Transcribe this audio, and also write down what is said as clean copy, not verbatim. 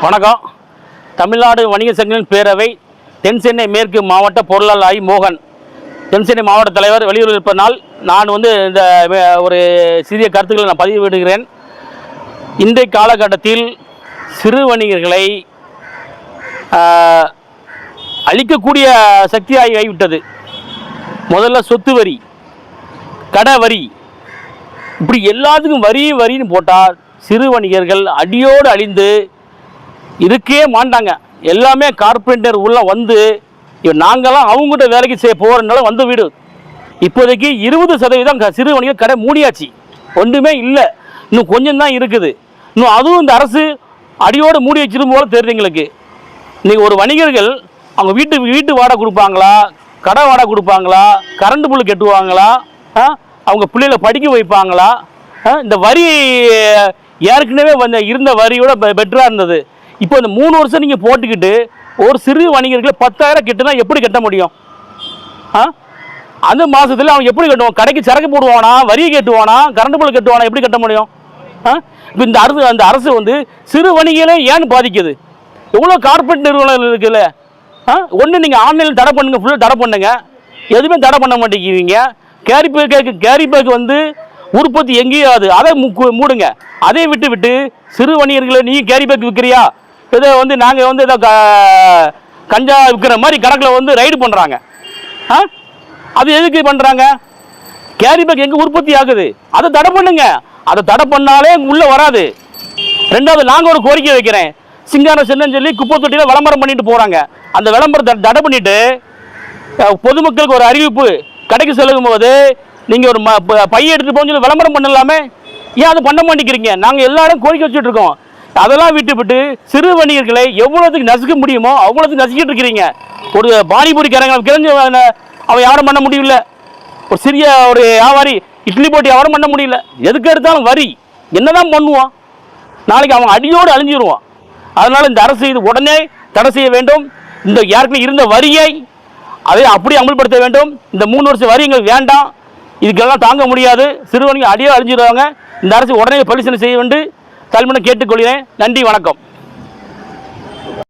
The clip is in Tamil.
வணக்கம். தமிழ்நாடு வணிக சங்கங்களின் பேரவை தென்சென்னை மேற்கு மாவட்ட பொருளாளர் ஐ மோகன், தென்சென்னை மாவட்ட தலைவர் வெளியூரில் இருப்பதனால் நான் இந்த ஒரு சிறிய கருத்துக்களை நான் பதிவிடுகிறேன். இன்றைய காலகட்டத்தில் சிறு வணிகர்களை அழிக்கக்கூடிய சக்தியாகி ஆகிவிட்டது. முதல்ல சொத்து வரி, கடை வரி, இப்படி எல்லாத்துக்கும் வரின்னு போட்டால் சிறு வணிகர்கள் அடியோடு அழிந்து இருக்கே மாட்டாங்க. எல்லாமே கார்பரேட்டர் உள்ள வந்து நாங்களாம் அவங்ககிட்ட வேலைக்கு செய்ய போகிறனால வந்து வீடு. இப்போதைக்கு 20% சிறு வணிக கடை மூடியாச்சு, ஒன்றுமே இல்லை, இன்னும் கொஞ்சம் தான் இருக்குது. இன்னும் அதுவும் இந்த அரசு அடியோடு மூடி வச்சிரும் போல தெரியுது எங்களுக்கு. இன்றைக்கி ஒரு வணிகர்கள் அவங்க வீட்டு வாடகை கொடுப்பாங்களா, கடை வாடகை கொடுப்பாங்களா, கரண்ட் பில்லு கட்டுவாங்களா, அவங்க பிள்ளைகளை படிக்க வைப்பாங்களா? இந்த வரி ஏற்கனவே இருந்த வரியோட பெட்டராக இருந்தது. இப்போ இந்த 3 வருஷம் நீங்கள் போட்டுக்கிட்டு ஒரு சிறு வணிகர்களை 10,000 கட்டுனா எப்படி கட்ட முடியும்? அந்த மாதத்தில் அவன் எப்படி கட்டுவான்? கடைக்கு சரக்கு போடுவானா, வரியை கட்டுவானா, கரண்ட் பில் கட்டுவானா, எப்படி கட்ட முடியும்? இப்போ அந்த அரசு சிறு வணிகளே ஏன் பாதிக்குது? எவ்வளோ கார்பரேட் நிறுவனங்கள் இருக்குல்ல. ஒன்று நீங்கள் ஆன்லைனில் தடை பண்ணுங்க, ஃபுல்லாக தடை பண்ணுங்க, எதுவுமே தடை பண்ண மாட்டேங்கிறீங்க. கேரி பேக்கு உற்பத்தி எங்கேயாவது அதை மூடுங்க. அதை விட்டு சிறு வணிகர்களை நீங்கள் கேரி பேக் விற்கிறியா, இதை நாங்கள் ஏதோ கஞ்சா விற்கிற மாதிரி கணக்கில் ரைடு பண்ணுறாங்க. அது எதுக்கு பண்ணுறாங்க? கேரி பேக் எங்கே உற்பத்தி ஆகுது, அதை தடை பண்ணுங்க. அதை தடை பண்ணாலே உள்ளே வராது. ரெண்டாவது, நாங்கள் ஒரு கோரிக்கை வைக்கிறேன். சிங்கார சென்னு சொல்லி குப்பை தொட்டியில் விளம்பரம் பண்ணிட்டு போகிறாங்க. அந்த விளம்பரத்தை தடை பண்ணிவிட்டு பொதுமக்களுக்கு ஒரு அறிவிப்பு, கடைக்கு செல்லும் போது நீங்கள் ஒரு பையை எடுத்துகிட்டு போக சொல்லி விளம்பரம் பண்ணலாமே, ஏன் அது பண்ண மாட்டேங்கிறீங்க? நாங்கள் எல்லாரும் கோரிக்கை வச்சுட்டு இருக்கோம். அதெல்லாம் விட்டு சிறு வணிகர்களை எவ்வளோத்துக்கு நசுக்க முடியுமோ அவ்வளோத்துக்கு நசுக்கிட்டு இருக்கிறீங்க. ஒரு பானிபூரி கரங்க கிழங்கு அவன் யாரும் பண்ண முடியல, ஒரு சிறிய ஒரு வியாபாரி இட்லி போட்டி யாரும் பண்ண முடியல. எதுக்கு எடுத்தாலும் வரி, என்னதான் பண்ணுவான்? நாளைக்கு அவன் அடியோடு அழிஞ்சிருவான். அதனால் இந்த அரசு இது உடனே தடை செய்ய வேண்டும். இந்த யாருக்குமே இருந்த வரியை அதை அப்படியே அமல்படுத்த வேண்டும். இந்த 3 வருஷம் வரி எங்களுக்கு வேண்டாம், இதுக்கெல்லாம் தாங்க முடியாது. சிறுவணிகள் அடியோ அழிஞ்சிடுவாங்க. இந்த அரசு உடனே பரிசீலனை செய்ய வேண்டும் தலைமுறை கேட்டுக்கொள்கிறேன். நன்றி, வணக்கம்.